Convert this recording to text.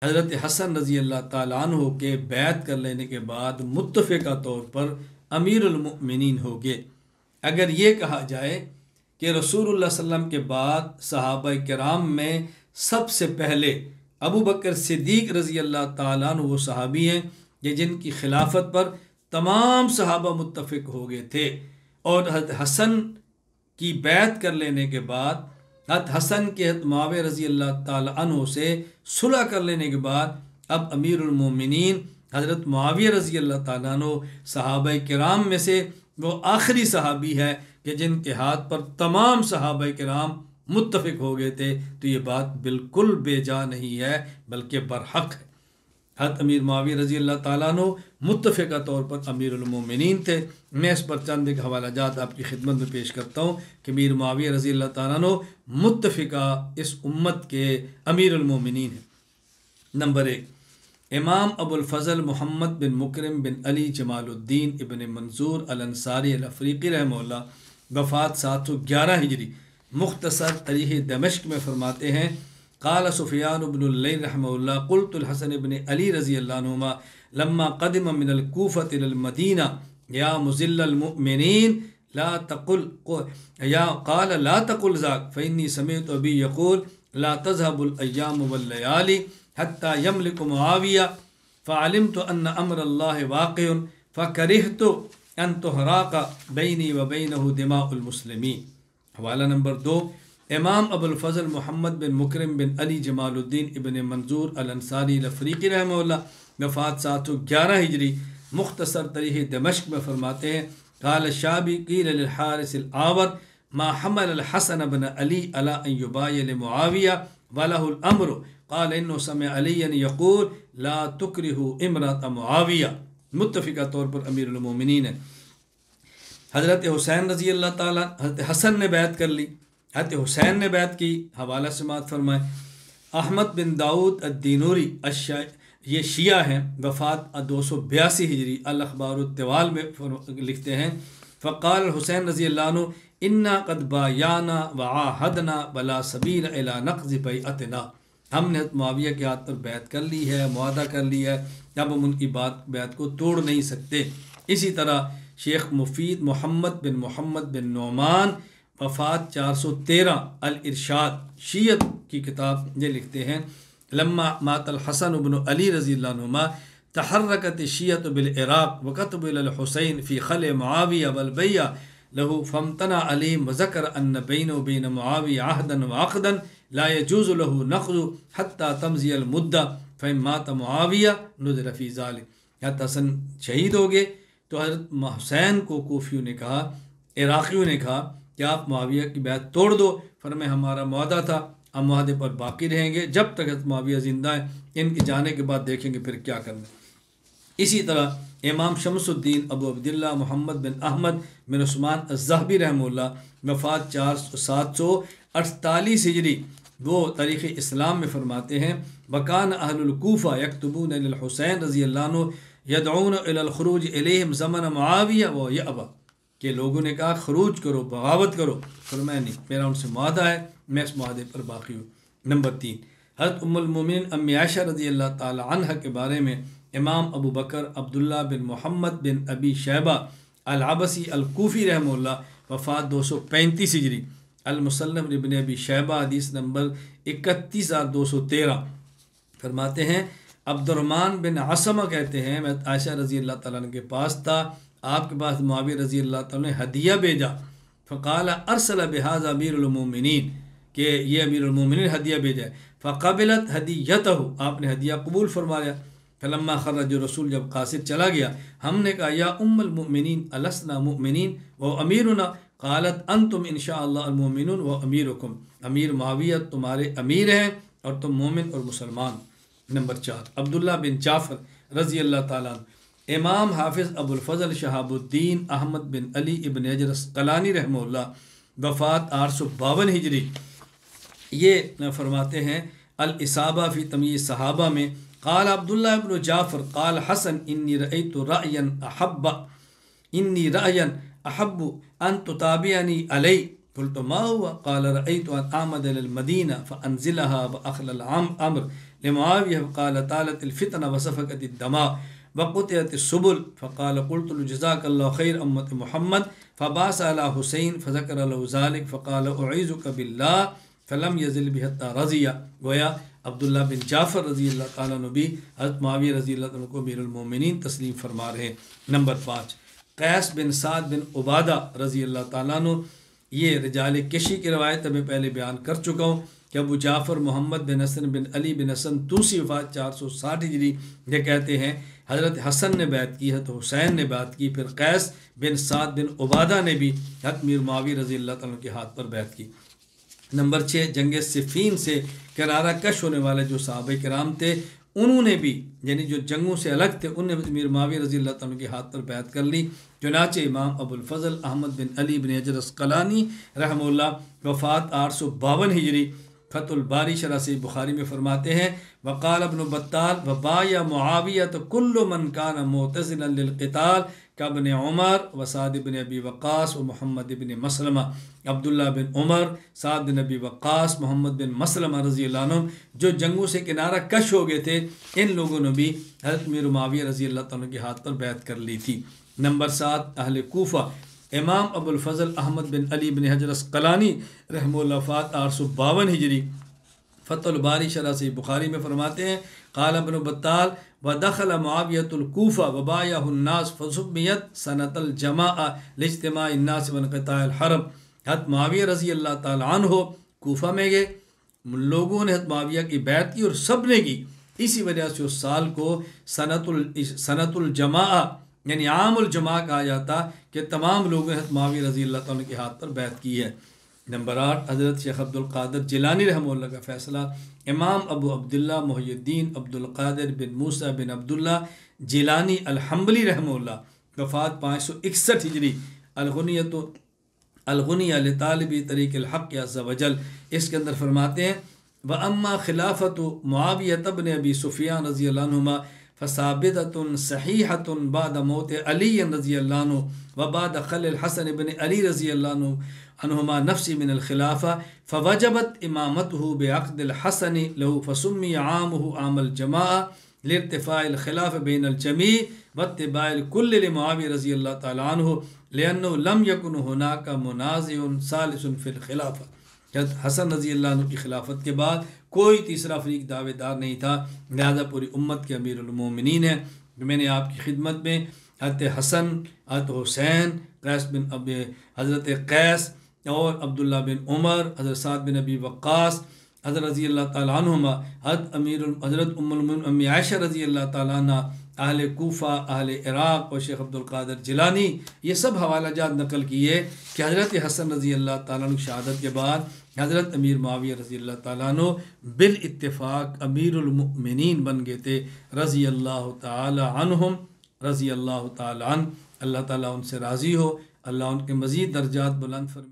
حضرت حسن رضی اللہ تعالیٰ عنہ کے بیعت کر لینے کے بعد متفقہ طور پر امیر المؤمنین ہو گئے۔ اگر یہ کہا جائے کہ رسول اللہ صلی اللہ علیہ وسلم کے بعد صحابہ کرام میں سب سے پہلے ابو بکر صدیق رضی اللہ تعالیٰ عنہ وہ صحابی ہیں کہ جن کی خلافت پر تمام صحابہ متفق ہو گئے تھے، اور حضرت حسن کی بیعت کر لینے کے بعد حضرت حسن کے حضرت معاویہ رضی اللہ تعالیٰ عنہ سے صلح کر لینے کے بعد اب امیر المومنین حضرت معاویہ رضی اللہ تعالیٰ عنہ صحابہ کرام میں سے وہ آخری صحابی ہے کہ جن کے ہاتھ پر تمام صحابہ کرام متفق ہو گئے تھے۔ تو یہ بات بالکل بے جا نہیں ہے بلکہ برحق ہے۔ حضرت امیر معاویہ رضی اللہ تعالیٰ عنہ متفقہ طور پر امیر المومنین تھے۔ میں اس پر چند ایک حوالہ جات آپ کی خدمت میں پیش کرتا ہوں کہ امیر معاویہ رضی اللہ تعالیٰ عنہ متفقہ اس امت کے امیر المومنین ہیں۔ نمبر 1، امام ابو الفضل محمد بن مکرم بن علی جمال الدین ابن منظور الانصاری الافریقی رحمہ اللہ، وفات 711 ہجری، مختصر تاریخ دمشق میں فرماتے ہیں قال سفیان بن اللیث رحمہ اللہ قلت الحسن بن علی رضی اللہ عنہما لما قدم من الکوفۃ الى المدینہ یا مذل المؤمنین لا تقل قال لا تقل ذاک فإنی سمعت ابی یقول لا تذهب الایام واللیالی حتى یملک معاویہ فعلمت ان امر اللہ واقع فکرہت ان تحراق بینی وبینہ دماء المسلمین۔ حوالہ نمبر 2، امام ابو الفضل محمد بن مکرم بن علی جمال الدین ابن منظور الانصاری الافریقی رحمہ اللہ، وفات 711 ہجری، مختصر تاریخ دمشق میں فرماتے ہیں قال الشعبی قیل للحارث العاور ما حمل الحسن بن علی علی ان یبایع لمعاویہ وله الامر قال انه سمع علیا یقول لا تکرہوا امرأة معاویہ۔ متفقہ طور پر امیر المومنین ہے۔ حضرت حسین رضی اللہ تعالیٰ حضرت حسن نے بیعت کر لی، حضرت حسین نے بیعت کی۔ حوالہ سماعت فرمائے احمد بن داؤد الدینوری یہ شیعہ ہیں، وفات 282 ہجری، الاخبار الطوال میں لکھتے ہیں فقال الحسین رضی اللہ عنہ انا قد بایعنا وعاہدنا ولا سبیل الی نقض بیعتنا، ہم نے معاویہ کے ہاتھ پر بیعت کر لی ہے، معاہدہ کر لیا ہے، اب ہم ان کی بیعت کو توڑ نہیں سکتے۔ اسی طرح شیخ مفید محمد بن نعمان، وفات 413، الارشاد شیعت کی کتاب یہ لکھتے ہیں لما مات الحسن بن علی رضی اللہ عنہما تحرکت الشیعۃ بالعراق وكتب الى الحسین فی خلع معاویہ والبیع له فامتنع علیہم وذکر ان بینہ وبین معاویہ عہدا وعقدا لا يجوز له نقض حتى تمضی المدہ فإن مات معاویہ نظر فی ذلک۔ حضرت حسن شہید ہو گئے تو حضرت حسین کو کوفیوں نے کہا، عراقیوں نے کہا کہ آپ معاویہ کی بیعت توڑ دو۔ فرمایا ہمارا معاہدہ تھا، ہم معاہدے پر باقی رہیں گے جب تک حضرت معاویہ زندہ ہیں، ان کے جانے کے بعد دیکھیں گے پھر کیا کرنا۔ اسی طرح امام شمس الدین ابو عبداللہ محمد بن احمد بن عثمان الذہبی رحمہ اللہ، وفات 748 ہجری، وہ تاریخ اسلام میں فرماتے ہیں وکان اہل الکوفہ یکتبون للحسین رضی اللہ عنہ یدعون الی الخروج الیہم زمن معاویہ ویأبی، کہ لوگوں نے کہا خروج کرو، بغاوت کرو، فرمایا نہیں، میرا ان سے معاہدہ ہے، میں اس معاہدے پر باقی ہوں۔ نمبر 3، حضرت ام المومنین امی عائشہ رضی اللہ تعالی عنہ کے بارے میں امام ابو بکر عبداللہ بن محمد بن ابی شیبہ العبسی الکوفی رحمہ اللہ، وفات 235 ہجری، المصنف ابن ابی شیبہ حدیث نمبر 31213، فرماتے ہیں عبد الرحمن بن عصمہ کہتے ہیں میں عائشہ رضی اللہ تعالیٰ عنہ کے پاس تھا، آپ کے پاس معاویہ رضی اللہ تعالیٰ نے ہدیہ بھیجا، فقال ارسل بهذا امیر المومنین، کہ یہ امیر المومنین ہدیہ بھیجا ہے، فقبلت ہدیتہ، آپ نے ہدیہ قبول فرما لیا۔ فلما خرج رسول، جب قاصد چلا گیا، ہم نے کہا یا ام المؤمنین السنا مؤمنین و امیرنا، قالت انتم انشاء اللہ المؤمنون و امیرکم، امیر معاویہ تمہارے امیر ہیں اور تم مومن اور مسلمان۔ نمبر 4، عبداللہ بن جعفر رضی اللہ تعالیٰ عنہ، امام حافظ ابو الفضل شہاب الدین احمد بن علی ابن حجر عسقلانی رحمہ اللہ، وفات 852 ہجری، یہ فرماتے ہیں الاصابہ فی تمییز صحابہ میں قال عبداللہ ابن جعفر قال حسن انی رأیت رأیا احب ان تتابعنی علی، قلت ما هو قال رأیت ان اعمد للمدینہ فانزلها واخل الامر لمعاویہ فقال طالت الفتنہ وسفكت الدماء وقطعت السبل فقال قلت له جزاك الله خير امت محمد فباس على حسین فذكر له ذلك فقال اعيذك بالله فلم يزل به حتى رضي. گویا عبداللہ بن جعفر رضی اللہ تعالیٰ عنہ بھی حضرت معاویہ رضی اللہ عنہ کو امیر المومنین تسلیم فرما رہے ہیں. نمبر 5 قیس بن سعد بن عبادہ رضی اللہ تعالیٰ عنہ. یہ رجال کشی کی روایت میں پہلے بیان کر چکا ہوں کہ ابو جعفر محمد بن حسن بن علی بن حسن توسی وفات 460 ہجری. یہ کہتے ہیں حضرت حسن نے بیعت کی، حضرت حسین نے بیعت کی، پھر قیس بن سعد بن عبادہ نے بھی حضرت امیر معاویہ رضی اللہ تعالیٰ عنہ کے ہاتھ پر بیعت کی. نمبر 6 جنگ صفین سے کنارہ کش ہونے والے جو صحابہ کرام تھے انہوں نے بھی، یعنی جو جنگوں سے الگ تھے، انہوں نے امیر معاویہ رضی اللہ تعالیٰ عنہ کے ہاتھ پر بیعت کر لی. چنانچہ امام ابو الفضل احمد بن علی بن حجر عسقلانی رحمہ اللہ وفات 852 ہجری فتح الباری شرح صحیح بخاری میں فرماتے ہیں وقال ابن بطال وبايع معاویہ كل من كان معتزلا للقتال كابن عمر وسعد بن ابی وقاص ومحمد بن مسلمہ. عبداللہ بن عمر، سعد بن ابی وقاص، محمد بن مسلمہ رضی اللہ عنہ جو جنگوں سے کنارہ کش ہو گئے تھے، ان لوگوں نے بھی حضرت امیر معاویہ رضی اللہ تعالیٰ کے ہاتھ پر بیعت کر لی تھی. نمبر 7 اہل کوفہ. امام ابو الفضل احمد بن علی بن حجر عسقلانی رحمہ اللہ وفات 852 ہجری فتح الباری شرح صحیح بخاری میں فرماتے ہیں قال ابن بطال ودخل معاویۃ الکوفہ وبايعه الناس فسميت سنۃ الجماعہ لاجتماع الناس وانقطاع الحرب. حضرت معاویہ رضی اللہ تعالیٰ عنہ کوفہ میں گئے، لوگوں نے حضرت معاویہ کی بیعت کی اور سب نے کی. اسی وجہ سے اس سال کو سنۃ الجماعہ یعنی عام الجماع کہا جاتا کہ تمام لوگوں نے حضرت معاویہ رضی اللہ تعالیٰ کے ہاتھ پر بیعت کی ہے. نمبر 8 حضرت شیخ عبد القادر جیلانی رحمہ اللہ کا فیصلہ. امام ابو عبداللہ محی الدین عبد القادر بن موسیٰ بن عبداللہ جیلانی الحنبلی رحمہ اللہ وفات 561 ہجری. الغنیہ لطالب طریق الحق عز وجل، اس کے اندر فرماتے ہیں وَأَمَّا خِلَافَةُ مُعَاوِيَةَ بْنِ أَبِي سُفْيَانَ رضی اللہ عنہما فثابتة صحیحة بعد موت علی رضی اللہ عنہ وبعد خل الحسن بن علی رضی اللہ عنہما نفسی من الخلافہ فوجبت امامته بعقد الحسن له فسمی عامه عام الجماعہ لارتفاع الخلاف بین الجمیع واتباع الكل لمعاویہ رضی اللہ تعالی عنہ لأنه لم يكن هناك منازع ثالث في الخلافہ. حسن رضی اللہ عنہ کی خلافت کے بعد کوئی تیسرا فریق دعوے دار نہیں تھا، لہذا پوری امت کے امیر المومنین ہیں. میں نے آپ کی خدمت میں حضرت حسن، حضرت حسین، حضرت قیس اور عبداللہ بن عمر، حضرت سعد بن ابی وقاص حضرت رضی اللہ تعالیٰ عنہما، حضرت ام المؤمنین امی عائشہ رضی اللہ تعالیٰ عنہ، اہل کوفہ، اہل عراق اور شیخ عبد القادر جیلانی، یہ سب حوالہ جات نقل کیے کہ حضرت حسن رضی اللہ تعالیٰ عنہ شہادت کے بعد حضرت امیر معاویہ رضی اللہ تعالیٰ عنہ بالاتفاق امیر المؤمنین بن گئے تھے رضی اللہ تعالی عنہم رضی اللہ تعالی عنہ. اللہ تعالیٰ ان سے راضی ہو، اللہ ان کے مزید درجات بلند فرمائے.